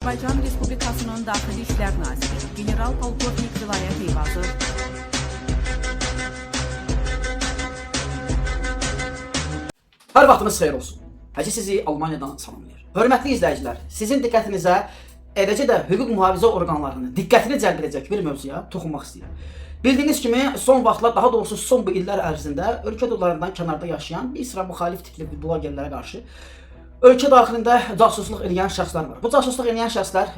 Azərbaycan Respublikasının Daxili İşlər Naziri General Polkovnik Vilayət Eyvazov Hər vaxtınız xeyir olsun. Həcə sizi Almaniyadan salamlayır. Hörmətli izləyicilər, sizin diqqətinizə, eləcə də hüquq mühafizə orqanlarının diqqətini cəlb edəcək bir mövzuya toxunmaq istəyirəm. Bildiyiniz kimi, son vaxtlar, daha doğrusu son bu illər ərzində ölkə dövlətlərindən kənarda yaşayan bir sıra müxalif tipli blogerlərə qarşı ölkə daxilində casusluq edən şəxslər var. Bu casusluq edən şəxslər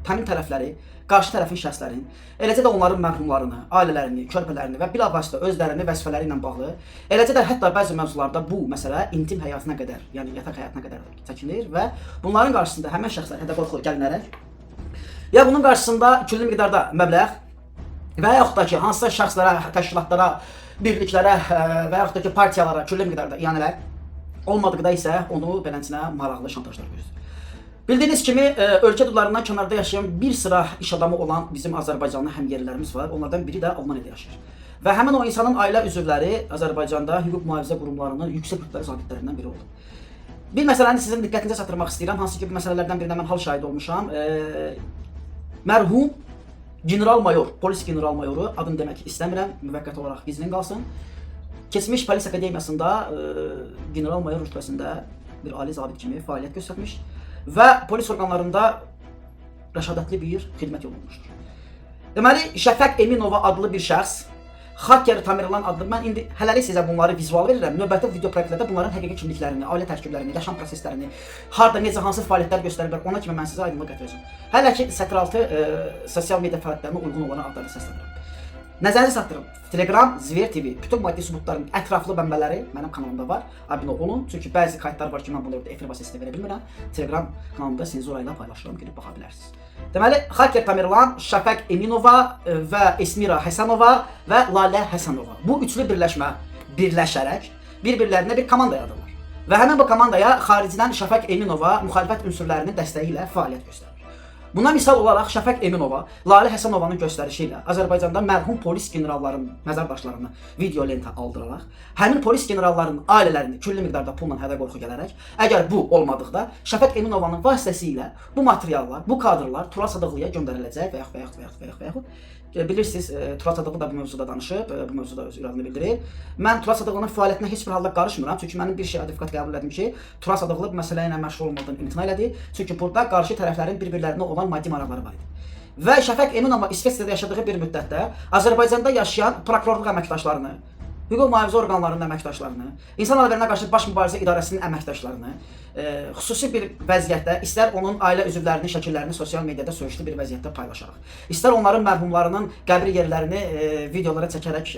həmin tərəfləri, qarşı tərəfin şəxslərin, eləcə də onların mərhumlarını, ailələrini, körpələrini və bilavasitə özlərini vəzifələri ilə bağlı, eləcə də hətta bəzi mövzularda bu məsələ intim həyatına qədər, yəni yataq həyatına qədər çəkilir və bunların qarşısında həmin şəxslər hədə-qorxu gəlinərək ya bunun qarşısında külli miqdarda məbləğ və yaxud da ki, hansısa şəxslərə, təşkilatlara, birliklərə və yaxud da ki, partiyalara külli miqdarda iyanələr olmadıqda isə onu beləsinə maraqlı şantajlar gözləyir. Bildiyiniz kimi, ölkə dövlətlərindən kənarda yaşayan bir sıra iş adamı olan bizim Azərbaycanlı həmyerlilərimiz var. Onlardan biri də Almaniyada yaşayır. Və həmin o insanın ailə üzvləri Azərbaycanda hüquq mühafizə qurumlarının yüksək rütbəli zabitlərindən biri oldu. Bir məsələni sizin diqqətinizə çatdırmaq istəyirəm. Hansı ki, bu məsələlərdən birindən mən hal şahidi olmuşam. Mərhum general-mayor, polis general-mayoru, adını demək istəmirəm, müvəqqəti olaraq gizlin qalsın. Keçmiş polis akademiyasında general-mayor rütbəsində bir ali zabit kimi fəaliyyət göstərmiş və polis orqanlarında rəşadətli bir xidmət yolunmuşdur. Deməli, Şəfəq Eminova adlı bir şəxs, Hacker Tamerlan adlı, mən indi hələlik sizə bunları vizual verirəm. Növbəti video proyektlərdə bunların həqiqi kimliklərini, ailə tərkiblərini, yaşam proseslərini, harda, necə, hansı fəaliyyətlər göstəriblər, ona kimi mən sizə aydınlıq gətirəcəm. Hələ ki, sətir altı sosial media fəaliyyətlərinə uyğun olan adları səslənirəm. Nəzərinizə çatdırım. Telegram, Zver TV, bütün maddi sübutların ətraflı mənbələri mənim kanalımda var. Abunə olun. Çünki bəzi kayıtlar var ki, mən bunları efir vasitəsilə verə bilmirəm. Telegram kanalımda senzura ilə paylaşıram, girib baxa bilərsiniz. Deməli, Hacker Tamerlan, Şəfəq Eminova və Esmira Həsənova və Lalə Həsənova. Bu üçlü birləşmə birləşərək bir-birlərinə bir komanda yaradırlar. Və həmin bu komandaya xaricdən Şəfəq Eminova müxalifət ünsürlərinin dəstəyi ilə fəaliyyət göstərir. Buna misal olaraq Şəfəq Eminova, Lalə Həsənovanın göstərişi ilə Azərbaycanda mərhum polis generallarının məzardaşlarını video lentə aldıraraq, həmin polis generallarının ailələrini külli miqdarda pulla hədə-qorxu gələrək, əgər bu olmadıqda Şəfəq Eminovanın vasitəsilə bu materiallar, bu kadrlar Tural Sadıqlıya göndəriləcək və yaxud bilirsiniz, Tural Sadıqlı da bu mövzuda danışıb, bu mövzuda öz iradını bildirir. Mən Tural Sadıqlının fəaliyyətinə heç bir halda qarışmıram, çünki mənim bir şey advokat qəbul etdim ki, Tural Sadıqlı bu məsələ ilə məşğul olmadan imtina elədi, çünki burada qarşı tərəflərin bir-birlərinə olan maddi maraqları var idi. Və Şəfəq Eminova İsveçrədə yaşadığı bir müddətdə Azərbaycanda yaşayan prokurorluq əməkdaşlarını, hüquq mühafizə orqanlarının əməkdaşlarını, İnsan Əleyhinə Qarşı Baş Mübarizə İdarəsinin əməkdaşlarını xüsusi bir vəziyyətdə, istər onun ailə üzvlərinin şəkillərini sosial mediada söyüşlü bir vəziyyətdə paylaşaraq, istər onların mərhumlarının qəbri yerlərini videolara çəkərək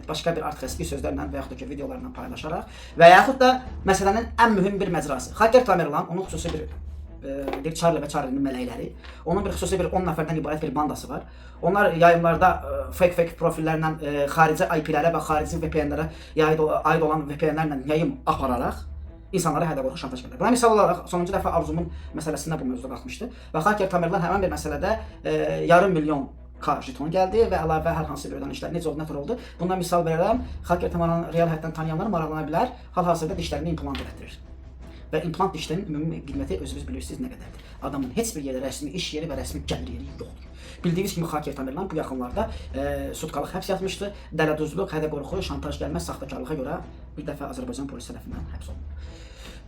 başqa bir artıq əski sözlərlə və yaxud da ki, videolarla paylaşaraq və yaxud da məsələnin ən mühüm bir məcrası. Hacker Tamerlan, onun xüsusi bir Charlie və Charlie'nin mələkləri, onun bir xüsusi bir 10 nəfərdən ibarət bir bandası var. Onlar yayımlarda fake profillərlə xarici IP-lərə və xarici VPN-lərə aid olan VPN-lərlə yayım apararaq insanlara hədə-qorxu şantaj edirlər. Buna misal olaraq sonuncu dəfə Arzumun məsələsində bu mövzuda qalxmışdı və Hacker Tamerlan həmin bir məsələdə yarım milyon jeton gəldi və əlavə hər hansı bir ödənişlər necə oldu, nətər oldu. Bundan misal verirəm, Hacker Tamerlanı real həyatdan tanıyanlar maraqlana bilər, hal-hazırda dişlərini implant elətdirir. Və implant dişlərinin ümumi qiyməti özünüz bilirsiniz nə qədərdir. Adamın heç bir yerdə rəsmi iş yeri və rəsmi gəlir yeri yoxdur. Bildiyiniz kimi Hacker Tamerlan bu yaxınlarda sutkalıq həbs yatmışdı. Dələduzluq, hədə-qorxu, şantaj gəlməz, saxtakarlığa görə bir dəfə Azərbaycan polisi tərəfindən həbs olundu.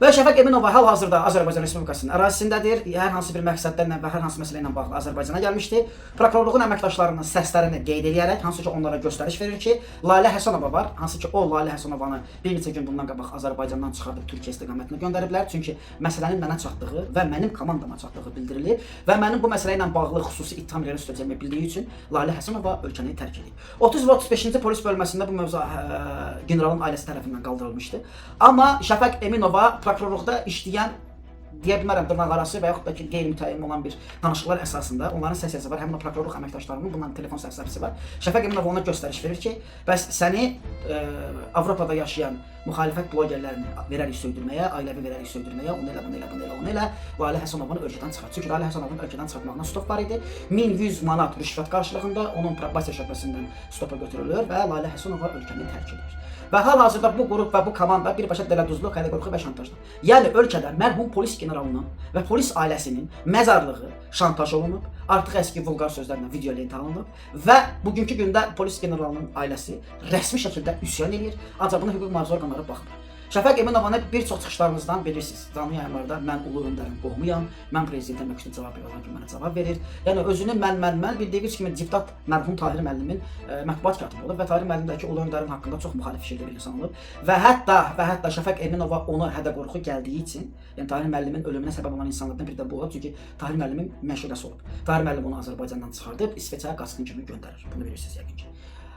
Və Şəfəq Eminova hal-hazırda Azərbaycan Respublikasının ərazisindədir. Hər hansı bir məqsədlərlə və hər hansı məsələ ilə bağlı Azərbaycana gəlmişdi. Prokurorluğun əməkdaşlarının səslərini qeyd edərək, hansı ki onlara göstəriş verir ki, Lalə Həsənova var. Hansı ki o Lalə Həsənovanı bir neçə gün bundan qabaq Azərbaycandan çıxardıb Türkiyə istiqamətinə göndəriblər. Çünki məsələnin mənə çatdığı və mənim komandama çatdığı bildirilir və mənim bu məsələ ilə bağlı xüsusi ittiham irəli sürəcəyimi bildiyi üçün Lalə Həsənova ölkəni tərk edib. 30 və 35-ci polis bölməsində bu mövzu generalın ailəsi tərəfindən qaldırılmışdı. Amma Şəfəq Eminova prokurorluqda işləyən, deyə bilmərəm, dırnaqarası və yaxud da ki, qeyri-mütəyyən olan bir danışıqlar əsasında onların səsiyyəsi var, həmin o prokurorluq əməkdaşlarının bunların telefon səhifəsi var. Şəfəq Eminova ona göstəriş verir ki, bəs səni Avropada yaşayan müxalifət blogerlərini verərik söydürməyə, ailəvi verərik söydürməyə, onu elə Lalə Həsənovanı ölkədən çıxart. Çünki Lalə Həsənovanın ölkədən çıxartmağına stop var idi. 1100 manat rüşvət qarşılığında onun probasiya şöbəsindən stopa götürülür və Lalə Həsənova ölkəni tərk edir. Və hal-hazırda bu qrup və bu komanda birbaşa dələduzluq, hədə-qorxu və şantajdır. Yəni ölkədə mərhum polis generalının və polis ailəsinin məzarlığı şantaj olunub, artıq əski vulqar sözlərlə video lenta alınıb və bugünkü gündə polis generalının ailəsi rəsmi şəkildə üsyan edir, ancaq buna hüquq mühafizə orqanları baxmır. Şəfəq Eminovanı bir çox çıxışlarınızdan bilirsiniz. Canlı yayımlarda mən Ulu Öndərin qohumuyam, mən prezidentə məktub cavab verirəm ki, mənə cavab verir. Yəni özünü mən bildiyiniz kimi deputat mərhum Tahir müəllimin mətbuat katibi olub və Tahir müəllim də ki, Ulu Öndərin haqqında çox müxalif fikirli bir insan olub və hətta Şəfəq Eminova ona hədə-qorxu gəldiyi üçün, yəni Tahir müəllimin ölümünə səbəb olan insanlardan biri də bu olub, çünki Tahir müəllimin məşuqəsi olub. Tahir müəllim onu Azərbaycandan çıxardıb İsveçə qaçqın kimi göndərir. Bunu bilirsiniz yəqin ki.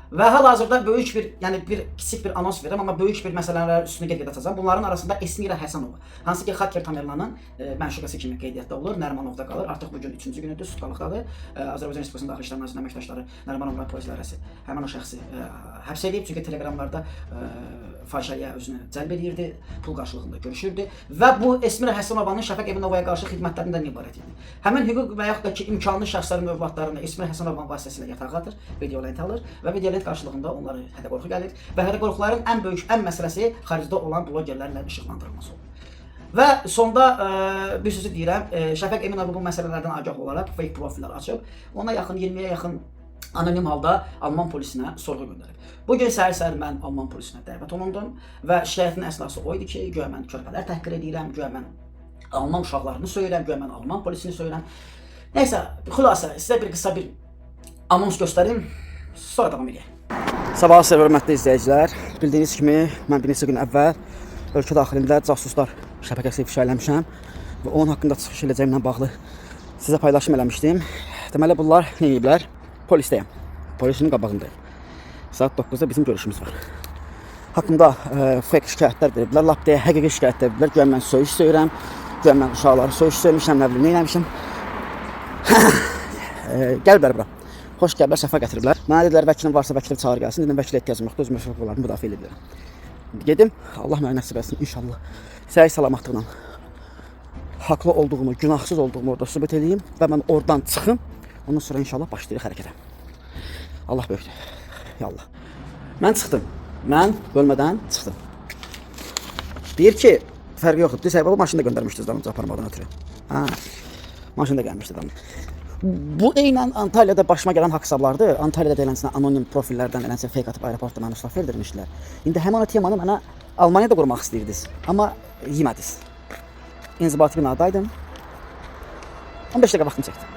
Və hal-hazırda böyük bir, yəni kiçik bir anons verirəm, amma böyük bir məsələlər üstünə get-gedə açacağam. Bunların arasında Esmira Həsənova, hansı ki Xaker Tamerlanın məşuqəsi kimi qeydiyyatda olur, Nərimanovda qalır. Artıq bu gün 3-cü günüdür, sutkalıqdadır. Azərbaycan Respublikasının Daxili İşlər Nazirliyinin əməkdaşları Nərimanov və polis idarəsi həmin o şəxsi həbs edib, çünki telegramlarda fahişəliyə özünü cəlb edirdi, pul qarşılığında görüşürdü və bu Esmira Həsənovanın Şəfəq Eminovaya qarşı xidmətlərindən ibarət idi. Həmin hüquq və yaxud da ki imkanlı şəxslərin övladlarını Esmira Həsənovanın vasitəsilə yatağa atır, video lent alır və video lent qarşılığında onları hədə-qorxu gəlir və hədə-qorxuların ən böyük məsələsi xaricdə olan blogerlərlə işıqlandırılması olur. Və sonda bir sözü deyirəm, Şəfəq Eminov bu məsələlərdən agah olaraq fake profillər açıb, ona yaxın 20-yə yaxın anonim halda Alman polisinə sorğu göndərib. Bugün səhər mən Alman polisinə dəvət olundum və şikayətin əsası o idi ki, güya mən körpələr təhqir edirəm, güya mən Alman uşaqlarını söyürəm, güya mən Alman polisini söyürəm. Nəysə, xülasə, sizə bir qısa bir anons göstərim, sonra davam edək. Sabah hörmətli izləyicilər, bildiyiniz kimi mən bir neçə gün əvvəl ölkə daxilində casuslar şəbəkəsi ifşa eləmişəm və onun haqqında çıxış edəcəyimlə bağlı sizə paylaşım eləmişdim. Deməli, bunlar nə ediblər? Polistəyəm, polisin qabağındayım. Saat 9-da bizim görüşümüz var. Haqqımda fake şikayətlər veriblər, lap deyə həqiqi şikayətlər veriblər. Güya mən söyüş söyürəm, güya mən uşaqları söyüş söyləmişəm, nə bilim, nə eləmişəm. Gəliblər bura. Xoş gəliblər, səfa gətiriblər. Mənə dedilər, vəkilin varsa vəkili çağır gəlsin. Dedim, vəkilə ehtiyacım yoxdur, öz məşğullarımı müdafiə edə bilərəm. Gedim, Allah mənə nəsib etsin inşallah. Səhi salamatlıqla haqlı olduğumu, günahsız olduğumu orada sübut edeyim və mən oradan çıxım. Ondan sonra inşallah başlayırıq hərəkətə. Allah böyükdür. Yallah. Mən çıxdım. Mən bölmədən çıxdım. Deyir ki, fərqi yoxdur. Deyir, bu maşını da göndərmişdiniz damınca aparmadan ötürü. Hə, maşını da gəlmişdi damınca. Bu eynən Antalya'da başıma gələn haqq hesablardır. Antalya'da deyilənsinə anonim profillərdən eləncə fake atıb aeroportda mənə ustaf verdirmişdilər. İndi həmin o temanı mənə Almaniyada qurmaq istəyirdiniz. Amma yemədiniz. İnzibati binadaydım. 15 dəqiqə vaxtım çəkdi.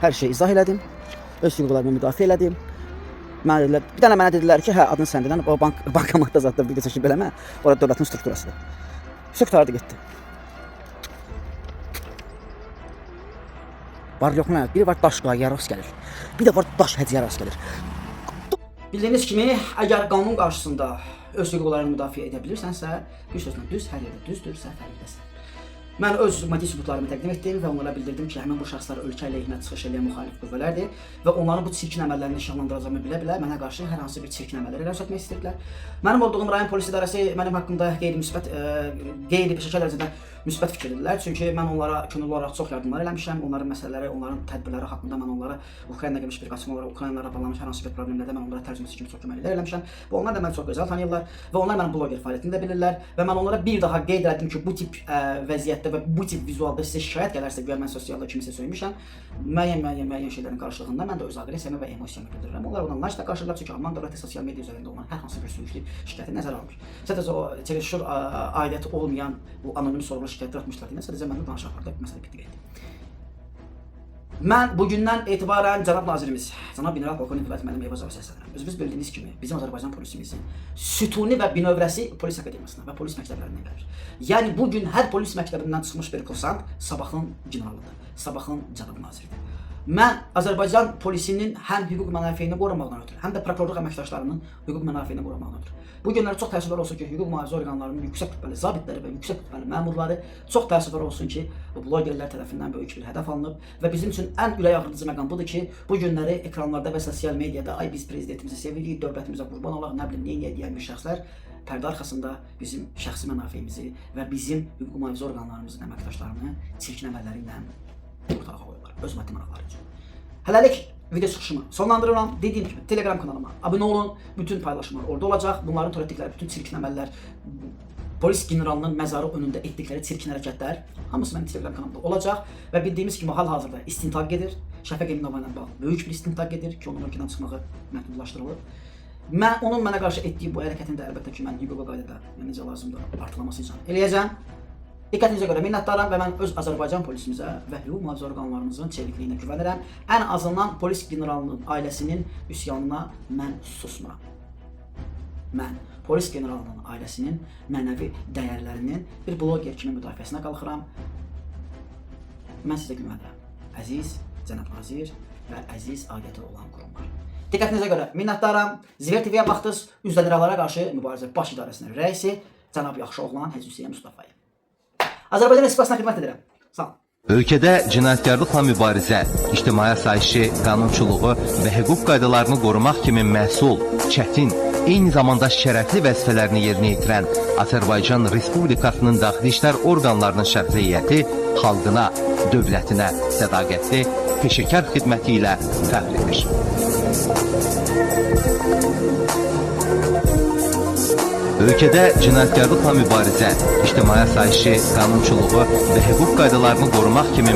Hər şeyi izah elədim. Öz hüquqlarımı müdafiə elədim. Mənə dedilər, bir dənə mənə dedilər ki, hə, adın səndən, o bankomatda zaten video çəkib eləmə. Orada dövlətin strukturasıdır. Söktərdi getdi. Var yox nə? Biri var daş qayaya rast gəlir. Bir də var daş həcəyə rast gəlir. Bildiyiniz kimi, əgər qanun qarşısında öz hüquqlarını müdafiə edə bilirsənsə, bir sözlə düz, hər yerdə düzdür, səhv hər yerdəsən. Mən öz maddi sübutlarımı təqdim etdim və onlara bildirdim ki, həmin bu şəxslər ölkə əleyhinə çıxış edən müxalif qüvvələrdir və onların bu çirkin əməllərini işıqlandıracağımı bilə-bilə mənə qarşı hər hansı bir çirkin əməlləri irəli sürmək istəyirdilər. Mənim olduğum rayon polis idarəsi mənim haqqımda qeyri-peşəkar dərəcədə müsbət fikirlidirlər. Çünki mən onlara könüllü olaraq çox yardımlar eləmişəm. Onların məsələləri, onların tədbirləri haqqında mən onlara Ukraynaya gəlmiş bir qaçqın olaraq Ukraynalara bağlanmış hər hansı bir problemlərdə mən onlara tərcüməçi kimi çox köməklər eləmişəm. Və onlar da məni çox gözəl tanıyırlar və onlar mənim bloger fəaliyyətini də bilirlər və mən onlara bir daha qeyd etdim ki, bu tip vəziyyətdə və bu tip vizualda sizə şikayət gələrsə, güya mən sosialda kimisə söymüşəm, müəyyən şeylərin qarşılığında mən də öz aqressiyamı və emosiyamı bildirirəm. Onlar bundan naşda qarşılayırlar çünki Alman dövləti sosial media üzərində olan hər hansı bir sürüşlü şikayəti nəzərə almır. Sadəcə o telefon aidiyyəti olmayan bu anonim sorğu şikayətlər atmışlar deyə sadəcə məndən danışarlar. Məsələ bitdi getdi. Mən bugündən etibarən cənab nazirimiz, cənab general polkovnik Vladimir müəllim Eyvazova səslənirəm. Özünüz bildiyiniz kimi bizim Azərbaycan polisimizin sütuni və binövrəsi polis akademiyasına və polis məktəblərindən gəlir. Yəni bugün hər polis məktəbindən çıxmış bir kursant sabahın generalıdır, sabahın cənab naziridir. Mən Azərbaycan polisinin həm hüquq mənafeyini qorumaqdan ötürü, həm də prokurorluq əməkdaşlarının hüquq mənafeyini qorumaqdan ötürü. Bu günlər çox təəssüflər olsun ki, hüquq mühafizə orqanlarının yüksək rütbəli zabitləri və yüksək rütbəli məmurları çox təəssüflər olsun ki, bu blogerlər tərəfindən böyük bir hədəf alınıb və bizim üçün ən ürək ağrıdıcı məqam budur ki, bu günləri ekranlarda və sosial mediada ay biz prezidentimizi sevirik, dövlətimizə qurban olaq, nə bilim, neyə deyən bir şəxslər pərdə arxasında bizim şəxsi mənafeyimizi və bizim hüquq mühafizə orqanlarımızın əməkdaşlarını çirkin əməlləri ilə ortalığa qoyurlar, öz maddi maraqları üçün. Hələlik video çıxışımı sonlandırıram. Dediyim kimi Telegram kanalıma abunə olun. Bütün paylaşımlar orada olacaq. Bunların törətdikləri bütün çirkin əməllər polis generalının məzarı önündə etdikləri çirkin hərəkətlər hamısı mənim Telegram kanalımda olacaq və bildiyimiz kimi hal-hazırda istintaq gedir. Şəfəq Eminova ilə bağlı böyük bir istintaq gedir ki, onun ölkədən çıxmağı məhdudlaşdırılır. Onun mənə qarşı etdiyi bu hərəkətin də əlbəttə ki, mən hüquqa qaydada necə lazımdır artırılması üçün eləyəcəm. Diqqətinizə görə minnətdaram və mən öz Azərbaycan polisimizə və hüquq mühafizə orqanlarımızın çevikliyinə güvənirəm. Ən azından polis generalının ailəsinin üsyanına mən susmuram. Mən polis generalının ailəsinin mənəvi dəyərlərinin bir bloger kimi müdafiəsinə qalxıram. Mən sizə güvənirəm. Əziz cənab nazir və əziz ailəti olan qurumlar. Diqqətinizə görə minnətdaram. Zver TV-yə baxdınız. Üzlədiralara qarşı mübarizə baş idarəsinin rəisi cənab yaxşı oğlan Hacı Hüseyn Mustafayev. Azərbaycan Respublikasına xidmət edirəm. Sağ olun. Ölkədə cinayətkarlıqla mübarizə, ictimai asayişi, qanunçuluğu və hüquq qaydalarını qorumaq kimi məsul, çətin, eyni zamanda şərəfli vəzifələrini yerinə yetirən Azərbaycan Respublikasının daxili işlər orqanlarının şəxsiyyəti xalqına, dövlətinə sədaqətli, peşəkar xidməti ilə fəxr edir. Ölkədə cinayətkarlıqla mübarizə, ictimai asayişi, qanunçuluğu və hüquq qaydalarını qorumaq kimi